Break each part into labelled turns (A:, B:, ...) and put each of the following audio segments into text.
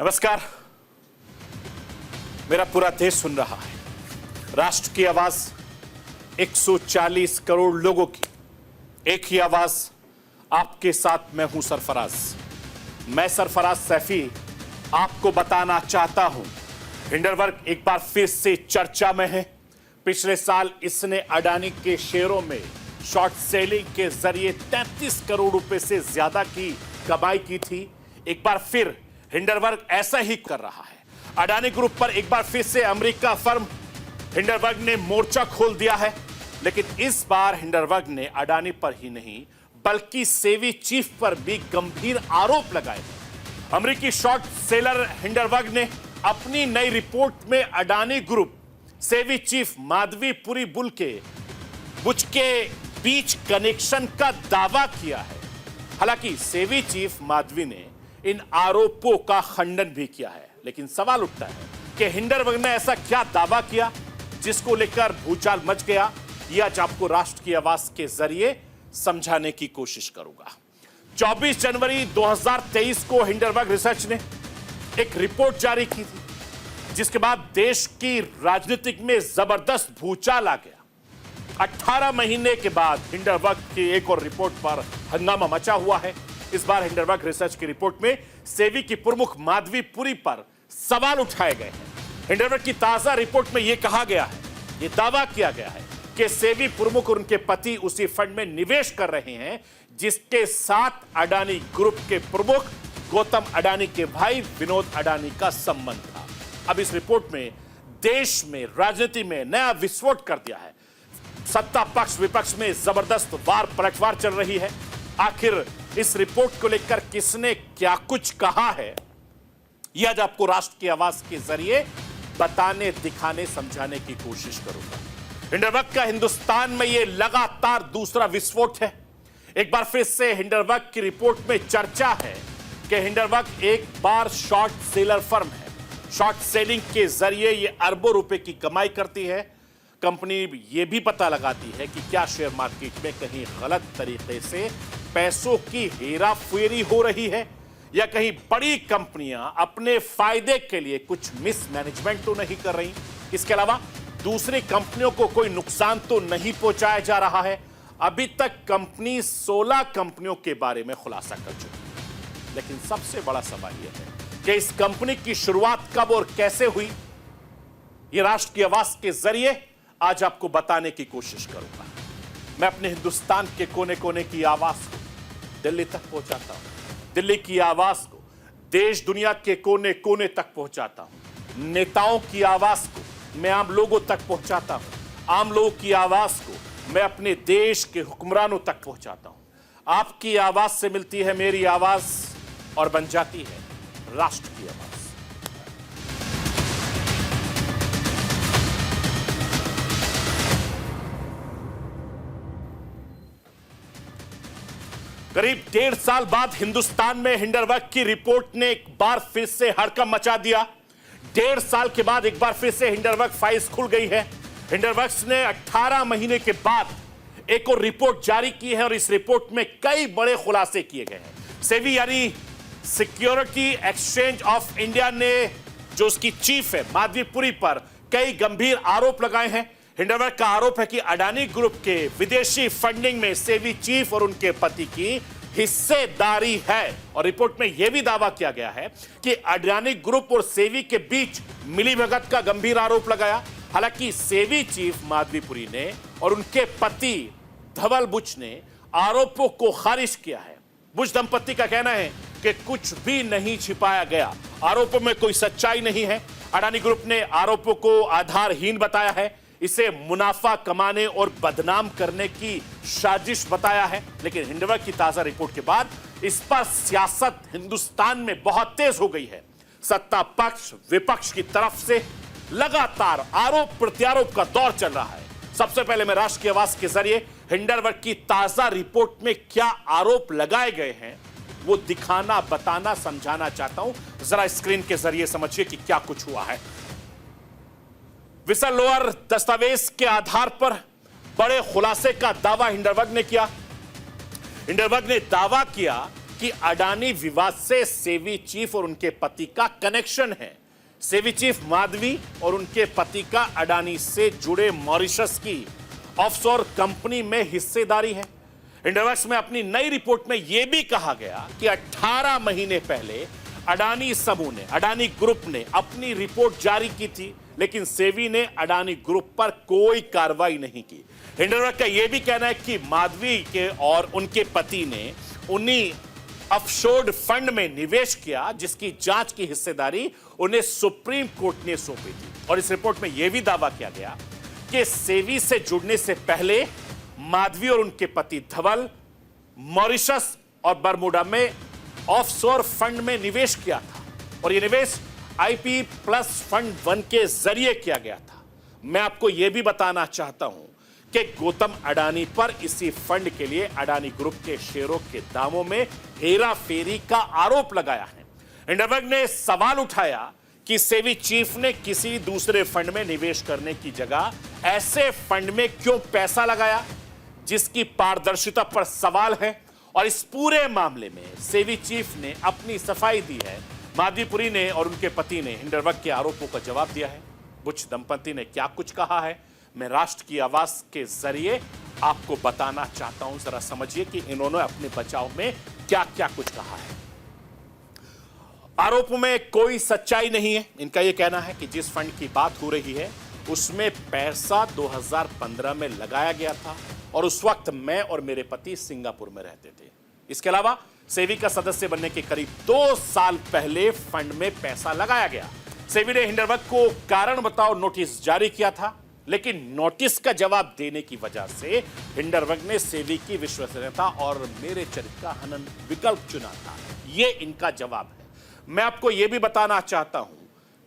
A: नमस्कार। मेरा पूरा देश सुन रहा है। राष्ट्र की आवाज 140 करोड़ लोगों की एक ही आवाज। आपके साथ मैं हूं सरफराज। मैं सरफराज सैफी आपको बताना चाहता हूं, हिंडनबर्ग एक बार फिर से चर्चा में है। पिछले साल इसने अडानी के शेयरों में शॉर्ट सेलिंग के जरिए 33 करोड़ रुपए से ज्यादा की कमाई की थी। एक बार फिर हिंडनबर्ग ऐसा ही कर रहा है। अडानी ग्रुप पर एक बार फिर से अमेरिका फर्म हिंडनबर्ग ने मोर्चा खोल दिया है। लेकिन इस बार हिंडनबर्ग ने अडानी पर ही नहीं बल्कि सेवी चीफ पर भी गंभीर आरोप लगाए। अमेरिकी शॉर्ट सेलर हिंडनबर्ग ने अपनी नई रिपोर्ट में अडानी ग्रुप सेवी चीफ माधवी पुरी बुल के बुच के बीच कनेक्शन का दावा किया है। हालांकि सेवी चीफ माधवी ने इन आरोपों का खंडन भी किया है। लेकिन सवाल उठता है कि हिंडनबर्ग ने ऐसा क्या दावा किया जिसको लेकर भूचाल मच गया। यह आज आपको राष्ट्र की आवाज के जरिए समझाने की कोशिश करूंगा। 24 जनवरी 2023 को हिंडनबर्ग रिसर्च ने एक रिपोर्ट जारी की थी, जिसके बाद देश की राजनीतिक में जबरदस्त भूचाल आ गया। 18 महीने के बाद हिंडनबर्ग की एक और रिपोर्ट पर हंगामा मचा हुआ है। इस बार हिंडनबर्ग रिसर्च की रिपोर्ट में सेवी की प्रमुख माधवी पुरी पर सवाल उठाए गए हैं। हिंडनबर्ग की ताजा रिपोर्ट में यह कहा गया है, यह दावा किया गया है कि सेवी प्रमुख और उनके पति उसी फंड में निवेश कर रहे हैं जिसके साथ अडानी ग्रुप के प्रमुख गौतम अडानी के भाई विनोद अडानी का संबंध था। अब इस रिपोर्ट में देश में राजनीति में नया विस्फोट कर दिया है। सत्ता पक्ष विपक्ष में जबरदस्त वार पलटवार चल रही है। आखिर इस रिपोर्ट को लेकर किसने क्या कुछ कहा है, यह आज आपको राष्ट्र की आवाज के जरिए बताने, दिखाने, समझाने की कोशिश करूंगा। हिंडनबर्ग का हिंदुस्तान में यह लगातार दूसरा विस्फोट है। एक बार फिर से हिंडनबर्ग की रिपोर्ट में चर्चा है कि हिंडनबर्ग एक बार शॉर्ट सेलर फर्म है। शॉर्ट सेलिंग के जरिए यह अरबों रुपए की कमाई करती है। कंपनी यह भी पता लगाती है कि क्या शेयर मार्केट में कहीं गलत तरीके से पैसों की हेराफेरी हो रही है या कहीं बड़ी कंपनियां अपने फायदे के लिए कुछ मिसमैनेजमेंट तो नहीं कर रही। इसके अलावा दूसरी कंपनियों को कोई नुकसान तो नहीं पहुंचाया जा रहा है। अभी तक कंपनी 16 कंपनियों के बारे में खुलासा कर चुकी है। लेकिन सबसे बड़ा सवाल यह है कि इस कंपनी की शुरुआत कब और कैसे हुई, यह राष्ट्र की आवाज के जरिए आज आपको बताने की कोशिश करूंगा। मैं अपने हिंदुस्तान के कोने कोने की आवाज को दिल्ली तक पहुंचाता हूं। दिल्ली की आवाज को देश दुनिया के कोने कोने तक पहुंचाता हूं। नेताओं की आवाज को मैं आम लोगों तक पहुंचाता हूं। आम लोगों की आवाज को मैं अपने देश के हुक्मरानों तक पहुंचाता हूं। आपकी आवाज से मिलती है मेरी आवाज और बन जाती है राष्ट्र की आवाज। करीब 1.5 साल बाद हिंदुस्तान में हिंडनबर्ग की रिपोर्ट ने एक बार फिर से हड़कंप मचा दिया। 1.5 साल के बाद एक बार फिर से हिंडनबर्ग फाइल्स खुल गई है। हिंडनबर्ग ने 18 महीने के बाद एक और रिपोर्ट जारी की है और इस रिपोर्ट में कई बड़े खुलासे किए गए हैं। सेबी यानी सिक्योरिटी एक्सचेंज ऑफ इंडिया ने जो उसकी चीफ है माधवी पुरी पर कई गंभीर आरोप लगाए हैं। हिंडनबर्ग का आरोप है कि अडानी ग्रुप के विदेशी फंडिंग में सेवी चीफ और उनके पति की हिस्सेदारी है। और रिपोर्ट में यह भी दावा किया गया है कि अडानी ग्रुप और सेवी के बीच मिलीभगत का गंभीर आरोप लगाया। हालांकि सेवी चीफ माधवी पुरी ने और उनके पति धवल बुच ने आरोपों को खारिज किया है। बुच दंपति का कहना है कि कुछ भी नहीं छिपाया गया, आरोपों में कोई सच्चाई नहीं है। अडानी ग्रुप ने आरोपों को आधारहीन बताया है, इसे मुनाफा कमाने और बदनाम करने की साजिश बताया है। लेकिन हिंडनबर्ग की ताजा रिपोर्ट के बाद इस पर सियासत हिंदुस्तान में बहुत तेज हो गई है। सत्ता पक्ष विपक्ष की तरफ से लगातार आरोप प्रत्यारोप का दौर चल रहा है। सबसे पहले मैं राष्ट्र की आवाज के जरिए हिंडनबर्ग की ताजा रिपोर्ट में क्या आरोप लगाए गए हैं वो दिखाना, बताना, समझाना चाहता हूं। जरा स्क्रीन के जरिए समझिए कि क्या कुछ हुआ है। विसल लोअर दस्तावेज के आधार पर बड़े खुलासे का दावा हिंडनबर्ग ने किया। हिंडनबर्ग ने दावा किया कि अडानी विवाद से सेवी चीफ और उनके पति का कनेक्शन है। सेवी चीफ माधवी और उनके पति का अडानी से जुड़े मॉरिशस की ऑफशोर कंपनी में हिस्सेदारी है। इंडरवैक्स में अपनी नई रिपोर्ट में यह भी कहा गया कि 18 महीने पहले अडानी समूह ने, अडानी ग्रुप ने अपनी रिपोर्ट जारी की थी, लेकिन सेवी ने अडानी ग्रुप पर कोई कार्रवाई नहीं की। हिंडरबर्ग का यह भी कहना है कि माधवी के और उनके पति ने उन्हीं ऑफशोर फंड में निवेश किया जिसकी जांच की हिस्सेदारी उन्हें सुप्रीम कोर्ट ने सौंपी थी। और इस रिपोर्ट में यह भी दावा किया गया कि सेवी से जुड़ने से पहले माधवी और उनके पति धवल मॉरिशस और बरमूडा में ऑफशोर फंड में निवेश किया था और यह निवेश आईपी प्लस फंड 1 के जरिए किया गया था। मैं आपको यह भी बताना चाहता हूं कि गौतम अडानी पर इसी फंड के लिए अडानी ग्रुप के शेयरों के दामों में हेरा फेरी का आरोप लगाया है। हिंडरबर्ग ने सवाल उठाया कि सेवी चीफ ने किसी दूसरे फंड में निवेश करने की जगह ऐसे फंड में क्यों पैसा लगाया जिसकी पारदर्शिता पर सवाल है। और इस पूरे मामले में सेवी चीफ ने अपनी सफाई दी है। माधवीपुरी ने और उनके पति ने हिंडरबर्ग के आरोपों का जवाब दिया है। बुश दंपति ने क्या कुछ कहा है, मैं राष्ट्र की आवाज के जरिए आपको बताना चाहता हूं। जरा समझिए कि इन्होंने अपने बचाव में क्या क्या कुछ कहा है। आरोपों में कोई सच्चाई नहीं है। इनका यह कहना है कि जिस फंड की बात हो रही है उसमें पैसा 2015 में लगाया गया था और उस वक्त मैं और मेरे पति सिंगापुर में रहते थे। इसके अलावा सेवी का सदस्य बनने के करीब 2 साल पहले फंड में पैसा लगाया गया। सेवी ने हिंडरबर्ग को कारण बताओ नोटिस जारी किया था, लेकिन नोटिस का जवाब देने की वजह से हिंडरबर्ग ने सेवी की विश्वसनीयता और मेरे चरित्र का हनन विकल्प चुना था। यह इनका जवाब है। मैं आपको यह भी बताना चाहता हूं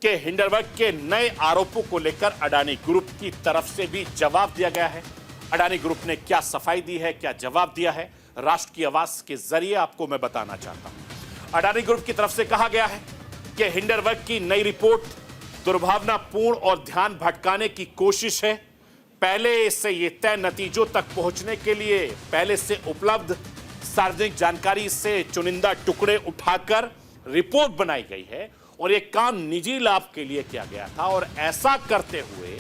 A: कि हिंडरबर्ग के नए आरोपों को लेकर अडानी ग्रुप की तरफ से भी जवाब दिया गया है। अडानी ग्रुप ने क्या सफाई दी है, क्या जवाब दिया है, राष्ट्र की आवाज के जरिए आपको मैं बताना चाहता हूं। अडानी ग्रुप की तरफ से कहा गया है कि हिंडरबर्ग की नई रिपोर्ट दुर्भावनापूर्ण और ध्यान भटकाने की कोशिश है। पहले से ये तय नतीजों तक पहुंचने के लिए पहले से उपलब्ध सार्वजनिक जानकारी से चुनिंदा टुकड़े उठाकर रिपोर्ट बनाई गई है और यह काम निजी लाभ के लिए किया गया था और ऐसा करते हुए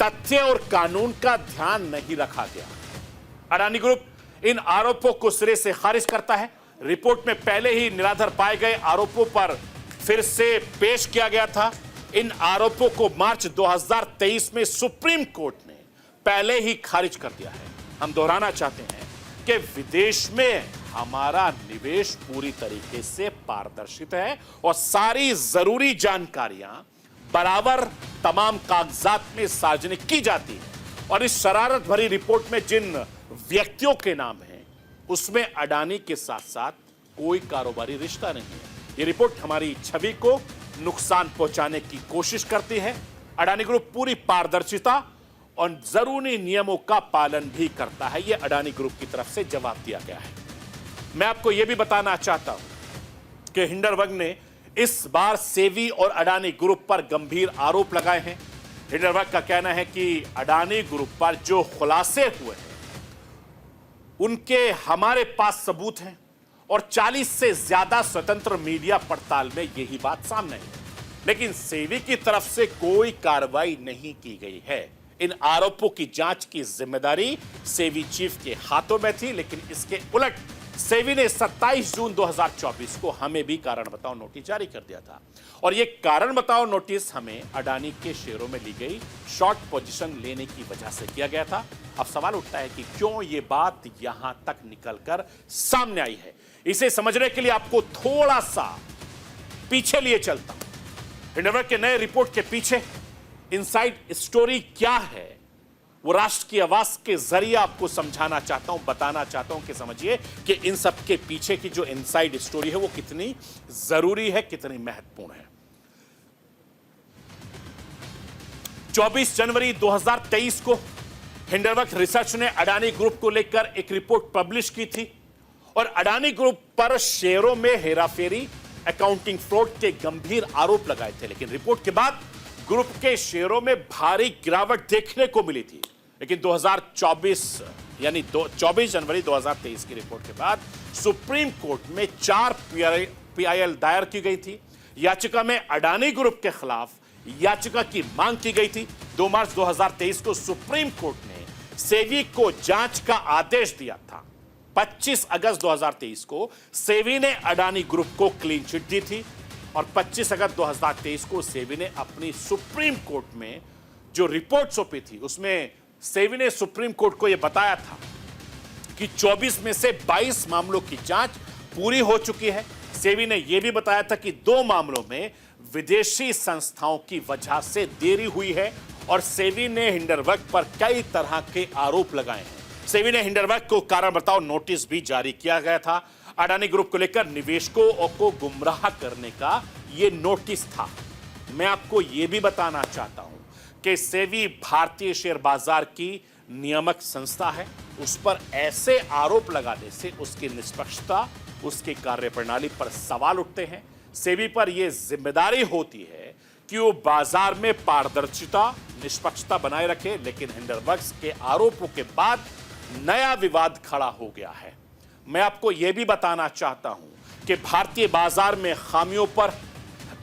A: तथ्य और कानून का ध्यान नहीं रखा गया। अडानी ग्रुप इन आरोपों को सिरे से खारिज करता है। रिपोर्ट में पहले ही निराधार पाए गए आरोपों पर फिर से पेश किया गया था। इन आरोपों को मार्च 2023 में सुप्रीम कोर्ट ने पहले ही खारिज कर दिया है। हम दोहराना चाहते हैं कि विदेश में हमारा निवेश पूरी तरीके से पारदर्शित है और सारी जरूरी जानकारियां बराबर तमाम कागजात में सार्वजनिक की जाती है। और इस शरारत भरी रिपोर्ट में जिन व्यक्तियों के नाम हैं उसमें अडानी के साथ साथ कोई कारोबारी रिश्ता नहीं है। यह रिपोर्ट हमारी छवि को नुकसान पहुंचाने की कोशिश करती है। अडानी ग्रुप पूरी पारदर्शिता और जरूरी नियमों का पालन भी करता है। यह अडानी ग्रुप की तरफ से जवाब दिया गया है। मैं आपको यह भी बताना चाहता हूं कि हिंडरबर्ग ने इस बार सेवी और अडानी ग्रुप पर गंभीर आरोप लगाए हैं। हिंडरबर्ग का कहना है कि अडानी ग्रुप पर जो खुलासे हुए हैं उनके हमारे पास सबूत हैं और 40 से ज्यादा स्वतंत्र मीडिया पड़ताल में यही बात सामने है, लेकिन सेवी की तरफ से कोई कार्रवाई नहीं की गई है। इन आरोपों की जांच की जिम्मेदारी सेवी चीफ के हाथों में थी, लेकिन इसके उलट सेवी ने 27 जून 2024 को हमें भी कारण बताओ नोटिस जारी कर दिया था और यह कारण बताओ नोटिस हमें अडानी के शेयरों में ली गई शॉर्ट पोजीशन लेने की वजह से किया गया था। अब सवाल उठता है कि क्यों यह बात यहां तक निकलकर सामने आई है। इसे समझने के लिए आपको थोड़ा सा पीछे लिए चलता हूं। हिंडरबर्ग के नए रिपोर्ट के पीछे इनसाइड स्टोरी क्या है वो राष्ट्र की आवाज के जरिए आपको समझाना चाहता हूं, बताना चाहता हूं कि समझिए कि इन सब के पीछे की जो इनसाइड स्टोरी है वो कितनी जरूरी है, कितनी महत्वपूर्ण है। 24 जनवरी 2023 को हिंडरबर्ग रिसर्च ने अडानी ग्रुप को लेकर एक रिपोर्ट पब्लिश की थी और अडानी ग्रुप पर शेयरों में हेराफेरी, अकाउंटिंग फ्रॉड के गंभीर आरोप लगाए थे। लेकिन रिपोर्ट के बाद ग्रुप के शेयरों में भारी गिरावट देखने को मिली थी। लेकिन 2024 यानी 24 जनवरी 2023 की रिपोर्ट के बाद सुप्रीम कोर्ट में 4 पीआईएल दायर की गई थी। याचिका में अडानी ग्रुप के खिलाफ याचिका की मांग की गई थी। 2 मार्च 2023 को सुप्रीम कोर्ट ने सेबी को जांच का आदेश दिया था। 25 अगस्त 2023 को सेबी ने अडानी ग्रुप को क्लीन चिट दी थी और 25 अगस्त 2023 को सेबी ने अपनी सुप्रीम कोर्ट में जो रिपोर्ट सौंपी थी उसमें सेबी ने सुप्रीम कोर्ट को यह बताया था कि 24 में से 22 मामलों की जांच पूरी हो चुकी है। सेबी ने यह भी बताया था कि 2 मामलों में विदेशी संस्थाओं की वजह से देरी हुई है और सेबी ने हिंडनबर्ग पर कई तरह के आरोप लगाए हैं। सेबी ने हिंडनबर्ग को कारण बताओ नोटिस भी जारी किया गया था। अडानी ग्रुप को लेकर निवेशकों को गुमराह करने का यह नोटिस था। मैं आपको यह भी बताना चाहता हूं कि सेबी भारतीय शेयर बाजार की नियामक संस्था है। उस पर ऐसे आरोप लगाने से उसकी निष्पक्षता, उसकी कार्यप्रणाली पर सवाल उठते हैं। सेबी पर यह जिम्मेदारी होती है कि वो बाजार में पारदर्शिता, निष्पक्षता बनाए रखे, लेकिन हिंडनबर्ग के आरोपों के बाद नया विवाद खड़ा हो गया है। मैं आपको यह भी बताना चाहता हूं कि भारतीय बाजार में खामियों पर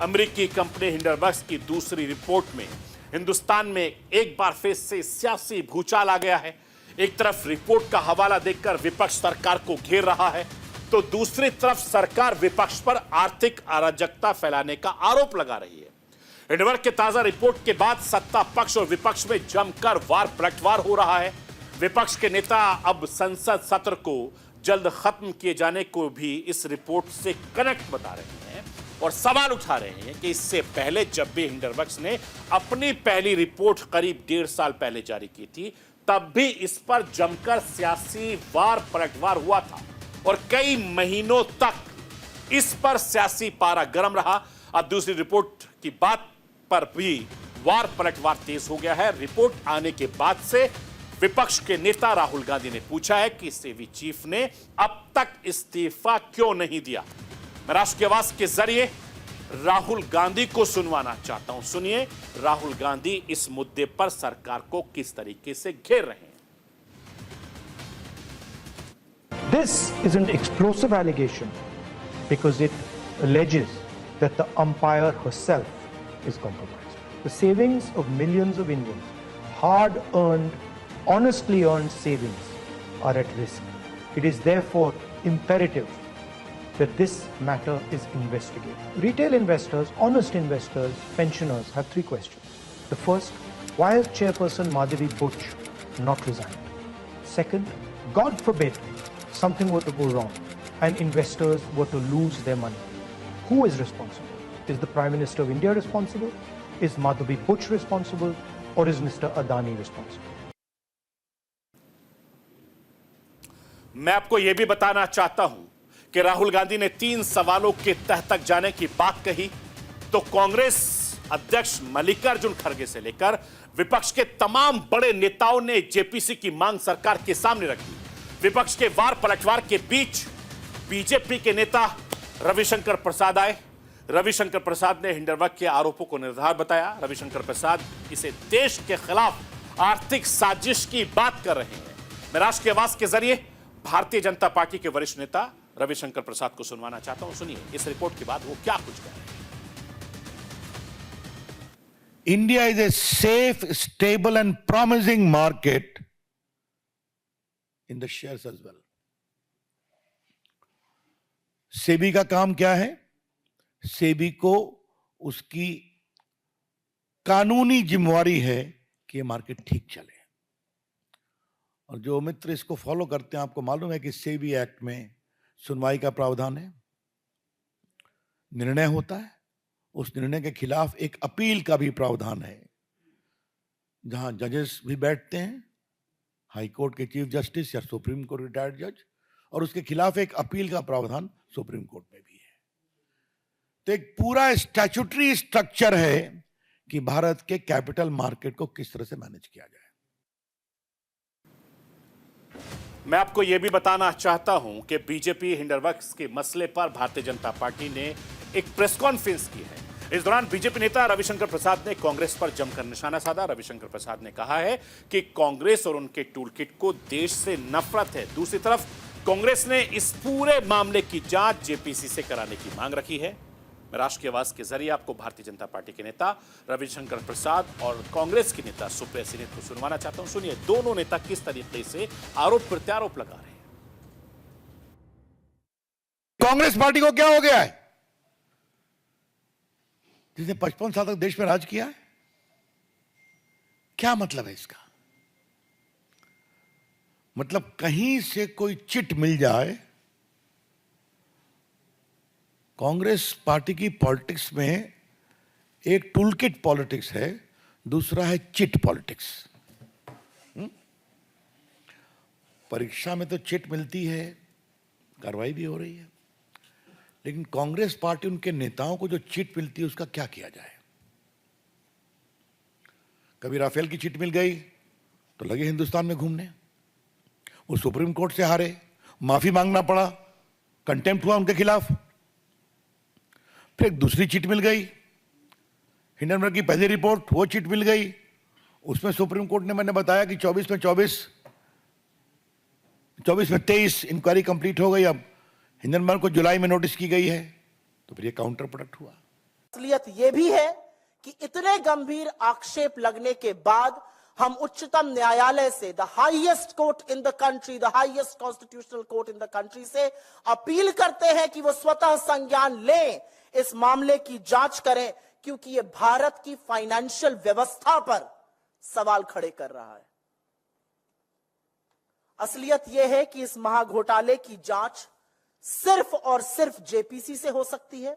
A: अमेरिकी कंपनी हिंडनबर्ग की दूसरी रिपोर्ट में हिंदुस्तान में एक बार फिर से सियासी भूचाल आ गया है। एक तरफ रिपोर्ट का हवाला देकर विपक्ष सरकार को घेर रहा है, तो दूसरी तरफ सरकार विपक्ष पर आर्थिक अराजकता फैलाने का आरोप लगा रही है। हिंडनबर्ग के ताजा रिपोर्ट के बाद सत्ता पक्ष और विपक्ष में जमकर वार पलटवार हो रहा है। विपक्ष के नेता अब संसद सत्र को जल्द खत्म किए जाने को भी इस रिपोर्ट से कनेक्ट बता रहे हैं और सवाल उठा रहे हैं कि इससे पहले जब भी हिंडनबर्ग ने अपनी पहली रिपोर्ट करीब 1.5 साल पहले जारी की थी, तब भी इस पर जमकर सियासी वार पलटवार हुआ था और कई महीनों तक इस पर सियासी पारा गर्म रहा। अब दूसरी रिपोर्ट की बात पर भी वार पलटवार तेज हो गया है। रिपोर्ट आने के बाद से विपक्ष के नेता राहुल गांधी ने पूछा है कि सेबी चीफ ने अब तक इस्तीफा क्यों नहीं दिया। मैं राष्ट्र की आवाज के जरिए राहुल गांधी को सुनवाना चाहता हूं। सुनिए राहुल गांधी इस मुद्दे पर सरकार को किस तरीके से घेर रहे हैं।
B: This is an explosive allegation because it alleges that the umpire herself is compromised. The savings of millions of Indians, hard-earned, honestly earned savings, are at risk. It is therefore imperative that this matter is investigated. Retail investors, honest investors, pensioners have 3 questions. The first, why has Chairperson Madhavi Butch not resigned? Second, God forbid something were to go wrong and investors were to lose their money. Who is responsible? Is the Prime Minister of India responsible? Is Madhavi Butch responsible? Or is Mr. Adani responsible?
A: मैं आपको यह भी बताना चाहता हूं कि राहुल गांधी ने 3 सवालों के तह तक जाने की बात कही तो कांग्रेस अध्यक्ष मल्लिकार्जुन खड़गे से लेकर विपक्ष के तमाम बड़े नेताओं ने जेपीसी की मांग सरकार के सामने रखी। विपक्ष के वार पलटवार के बीच बीजेपी के नेता रविशंकर प्रसाद आए। रविशंकर प्रसाद ने हिंडनबर्ग के आरोपों को निराधार बताया। रविशंकर प्रसाद इसे देश के खिलाफ आर्थिक साजिश की बात कर रहे हैं। मैं राष्ट्र की आवाज के जरिए भारतीय जनता पार्टी के वरिष्ठ नेता रविशंकर प्रसाद को सुनवाना चाहता हूं। सुनिए इस रिपोर्ट के बाद वो क्या कुछ कह रहे हैं।
C: India is a safe, stable and promising market in the shares as well. SEBI का काम क्या है? सेबी को उसकी कानूनी जिम्मेवारी है कि ये मार्केट ठीक चले। और जो मित्र इसको फॉलो करते हैं, आपको मालूम है कि सेबी एक्ट में सुनवाई का प्रावधान है, निर्णय होता है, उस निर्णय के खिलाफ एक अपील का भी प्रावधान है, जहां जजेस भी बैठते हैं, हाई कोर्ट के चीफ जस्टिस या सुप्रीम कोर्ट रिटायर्ड जज, और उसके खिलाफ एक अपील का प्रावधान सुप्रीम कोर्ट में भी है। तो एक पूरा स्टैट्यूटरी स्ट्रक्चर है कि भारत के कैपिटल मार्केट को किस तरह से मैनेज किया जाए।
A: मैं आपको यह भी बताना चाहता हूं कि बीजेपी हिंडनबर्ग के मसले पर भारतीय जनता पार्टी ने एक प्रेस कॉन्फ्रेंस की है। इस दौरान बीजेपी नेता रविशंकर प्रसाद ने कांग्रेस पर जमकर निशाना साधा। रविशंकर प्रसाद ने कहा है कि कांग्रेस और उनके टूलकिट को देश से नफरत है। दूसरी तरफ कांग्रेस ने इस पूरे मामले की जांच जेपीसी से कराने की मांग रखी है। मैं राष्ट्र की आवाज के जरिए आपको भारतीय जनता पार्टी के नेता रविशंकर प्रसाद और कांग्रेस के नेता सुप्रिया सिनेत को सुनवाना चाहता हूं। सुनिए दोनों नेता किस तरीके से आरोप प्रत्यारोप लगा रहे हैं।
C: कांग्रेस पार्टी को क्या हो गया है जिसने 55 साल तक देश में राज किया है? क्या मतलब है इसका? मतलब कहीं से कोई चिट मिल जाए। कांग्रेस पार्टी की पॉलिटिक्स में एक टूलकिट पॉलिटिक्स है, दूसरा है चिट पॉलिटिक्स। परीक्षा में तो चिट मिलती है, कार्रवाई भी हो रही है, लेकिन कांग्रेस पार्टी उनके नेताओं को जो चिट मिलती है उसका क्या किया जाए? कभी राफेल की चिट मिल गई तो लगे हिंदुस्तान में घूमने। वो सुप्रीम कोर्ट से हारे, माफी मांगना पड़ा, कंटेम्प्ट हुआ उनके खिलाफ। फिर एक दूसरी चिट मिल गई, हिंडनबर्ग की पहली रिपोर्ट, वो चिट मिल गई। उसमें सुप्रीम कोर्ट ने, मैंने बताया कि 24 में 23 इंक्वायरी कंप्लीट हो गई। अब हिंडनबर्ग को जुलाई में नोटिस की गई है, तो फिर ये काउंटर प्रोडक्ट हुआ।
D: असलियत यह भी है कि इतने गंभीर आक्षेप लगने के बाद हम उच्चतम न्यायालय से, the highest court in the country, the highest constitutional court in the country से अपील करते हैं कि वो स्वतः संज्ञान लें, इस मामले की जांच करें, क्योंकि ये भारत की फाइनेंशियल व्यवस्था पर सवाल खड़े कर रहा है। असलियत यह है कि इस महाघोटाले की जांच सिर्फ और सिर्फ जेपीसी से हो सकती है,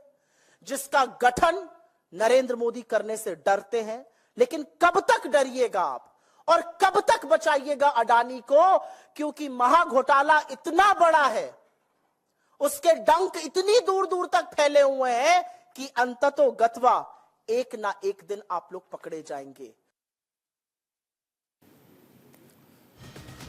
D: जिसका गठन नरेंद्र मोदी करने से डरते हैं। लेकिन कब तक डरिएगा आप और कब तक बचाइएगा अडानी को? क्योंकि महाघोटाला इतना बड़ा है, उसके डंक इतनी दूर दूर तक फैले हुए हैं कि अंततो गत्वा एक ना एक दिन आप लोग पकड़े जाएंगे।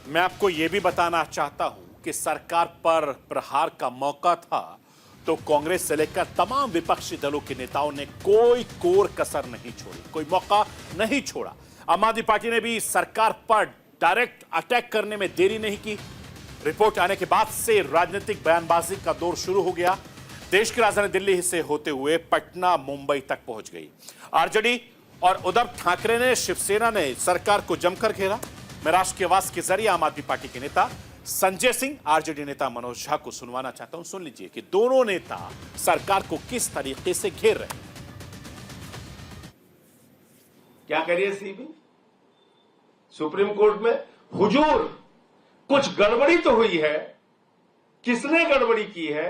A: मैं आपको यह भी बताना चाहता हूं कि सरकार पर प्रहार का मौका था तो कांग्रेस से लेकर तमाम विपक्षी दलों के नेताओं ने कोई कोर कसर नहीं छोड़ी, कोई मौका नहीं छोड़ा। आम आदमी पार्टी ने भी सरकार पर डायरेक्ट अटैक करने में देरी नहीं की। रिपोर्ट आने के बाद से राजनीतिक बयानबाजी का दौर शुरू हो गया। देश की राजधानी दिल्ली से होते हुए पटना, मुंबई तक पहुंच गई। आरजेडी और उद्धव ठाकरे ने, शिवसेना ने सरकार को जमकर घेरा। मैं राष्ट्र की आवाज के जरिए आम आदमी पार्टी के नेता संजय सिंह, आरजेडी नेता मनोज झा को सुनवाना चाहता हूं। सुन लीजिए कि दोनों नेता सरकार को किस तरीके से घेर रहे हैं।
E: क्या करिए सीबी? सुप्रीम कोर्ट में हुजूर कुछ गड़बड़ी तो हुई है, किसने गड़बड़ी की है,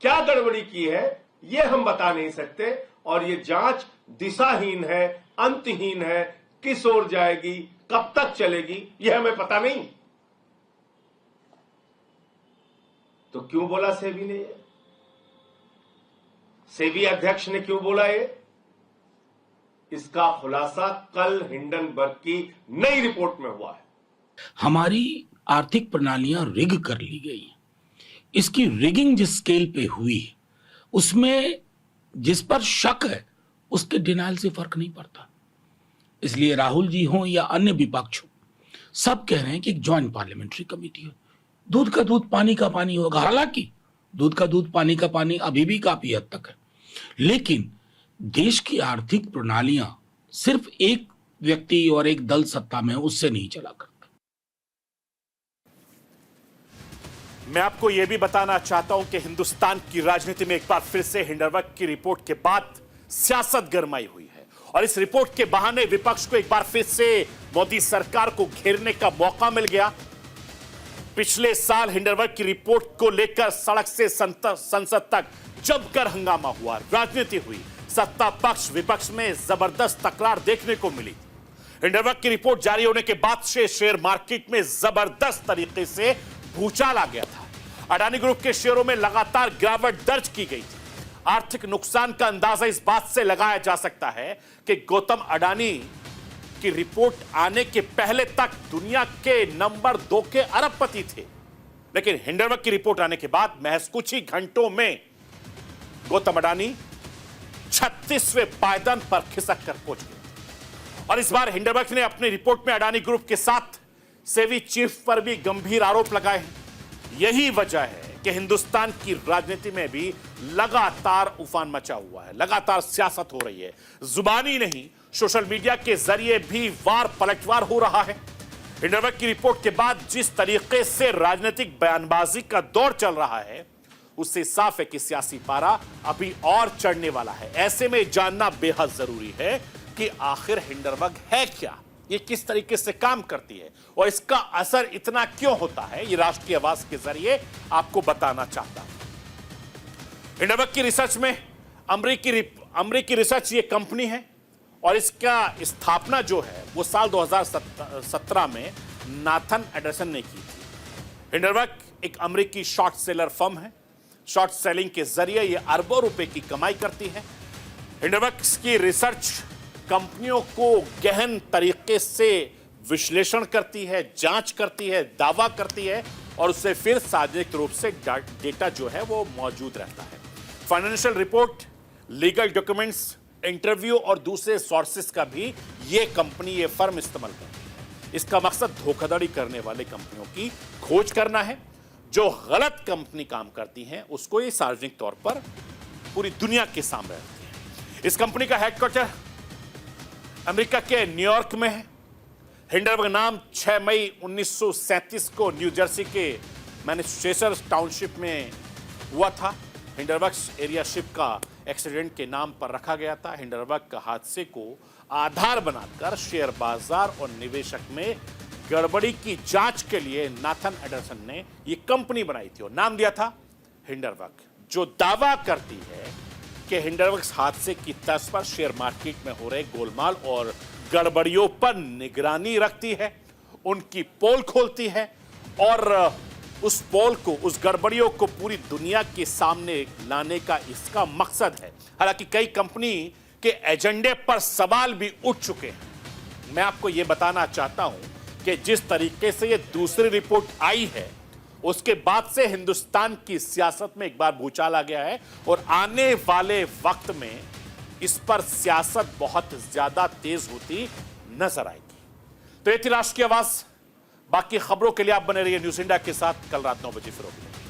E: क्या गड़बड़ी की है, यह हम बता नहीं सकते। और यह जांच दिशाहीन है, अंतहीन है, किस ओर जाएगी, कब तक चलेगी, यह हमें पता नहीं। तो क्यों बोला सेबी ने? सेबी अध्यक्ष ने क्यों बोला ये? इसका खुलासा कल हिंडनबर्ग की नई रिपोर्ट में हुआ है।
F: हमारी आर्थिक प्रणालियां रिग कर ली गई। इसकी रिगिंग जिस स्केल पे हुई उसमें जिस पर शक है उसके डिनाइल से फर्क नहीं पड़ता। इसलिए राहुल जी हों या अन्य विपक्ष हो, सब कह रहे हैं कि एक ज्वाइंट पार्लियामेंट्री कमेटी हो। दूध का दूध पानी का पानी होगा। हालांकि दूध का दूध पानी का पानी अभी भी काफी हद तक है, लेकिन देश की आर्थिक प्रणालियां सिर्फ एक व्यक्ति और एक दल सत्ता में उससे नहीं चला करता।
A: मैं आपको यह भी बताना चाहता हूं कि हिंदुस्तान की राजनीति में एक बार फिर से हिंडनबर्ग की रिपोर्ट के बाद सियासत गरमाई हुई है और इस रिपोर्ट के बहाने विपक्ष को एक बार फिर से मोदी सरकार को घेरने का मौका मिल गया। पिछले साल हिंडनबर्ग की रिपोर्ट को लेकर सड़क से संसद तक जमकर हंगामा हुआ, राजनीति हुई, सत्ता पक्ष विपक्ष में जबरदस्त तकरार देखने को मिली। हिंडनबर्ग की रिपोर्ट जारी होने के बाद से शेयर मार्केट में जबरदस्त तरीके से भूचाल आ गया था। अडानी ग्रुप के शेयरों में लगातार गिरावट दर्ज की गई थी। आर्थिक नुकसान का अंदाजा इस बात से लगाया जा सकता है कि गौतम अडानी की रिपोर्ट आने के पहले तक दुनिया के नंबर 2 के अरबपति थे, लेकिन हिंडनबर्ग की रिपोर्ट आने के बाद महज कुछ ही घंटों में गौतम अडानी 36वें पायदान पर खिसक कर पहुंच गए। और इस बार हिंडनबर्ग ने अपनी रिपोर्ट में अडानी ग्रुप के साथ सेबी चीफ पर भी गंभीर आरोप लगाए हैं। यही वजह है कि हिंदुस्तान की राजनीति में भी लगातार उफान मचा हुआ है, लगातार सियासत हो रही है। जुबानी नहीं, सोशल मीडिया के जरिए भी वार पलटवार हो रहा है। हिंडनबर्ग की रिपोर्ट के बाद जिस तरीके से राजनीतिक बयानबाजी का दौर चल रहा है, उससे साफ है कि सियासी पारा अभी और चढ़ने वाला है। ऐसे में जानना बेहद जरूरी है कि आखिर हिंडनबर्ग है क्या, ये किस तरीके से काम करती है और इसका असर इतना क्यों होता है, ये राष्ट्रीय आवाज के जरिए आपको बताना चाहता हूं। हिंडनबर्ग की रिसर्च में अमरीकी रिसर्च ये कंपनी है और इसका स्थापना जो है वो साल 2017 में नाथन एंडरसन ने की थी। हिंडनबर्ग एक अमरीकी शॉर्ट सेलर फर्म है। शॉर्ट सेलिंग के जरिए ये अरबों रुपए की कमाई करती है। हिंडनबर्ग की रिसर्च कंपनियों को गहन तरीके से विश्लेषण करती है, जांच करती है, दावा करती है और उससे फिर सार्वजनिक रूप से डेटा जो है वो मौजूद रहता है। Financial report, legal documents, interview और दूसरे सोर्सेस का भी ये कंपनी, ये फर्म इस्तेमाल करती है। इसका मकसद धोखाधड़ी करने वाले कंपनियों की खोज करना है। जो गलत कंपनी काम करती हैं उसको ये सार्वजनिक तौर पर पूरी दुनिया के सामने रखती है। इस कंपनी का हेडक्वार्टर अमेरिका के न्यूयॉर्क में है। हिंडनबर्ग नाम 6 मई 1937 को न्यू जर्सी के मैनेचेस्टर टाउनशिप में हुआ था। हिंडनबर्ग एरिया शिप का एक्सीडेंट के नाम पर रखा गया था। हिंडनबर्ग का हादसे को आधार बनाकर शेयर बाजार और निवेशक में गड़बड़ी की जांच के लिए नाथन एंडरसन ने यह कंपनी बनाई थी और नाम दिया था हिंडनबर्ग, जो दावा करती है कि हिंडनबर्ग हादसे की तर्ज पर शेयर मार्केट में हो रहे गोलमाल और गड़बड़ियों पर निगरानी रखती है, उनकी पोल खोलती है और उस पोल को, उस गड़बड़ियों को पूरी दुनिया के सामने लाने का इसका मकसद है। हालांकि कई कंपनी के एजेंडे पर सवाल भी उठ चुके हैं। मैं आपको यह बताना चाहता हूं कि जिस तरीके से ये दूसरी रिपोर्ट आई है उसके बाद से हिंदुस्तान की सियासत में एक बार भूचाल आ गया है और आने वाले वक्त में इस पर सियासत बहुत ज्यादा तेज होती नजर आएगी। तो ये थी राष्ट्र की आवाज। बाकी खबरों के लिए आप बने रहिए न्यूज़ इंडिया के साथ। कल रात 9 बजे फिर होगी।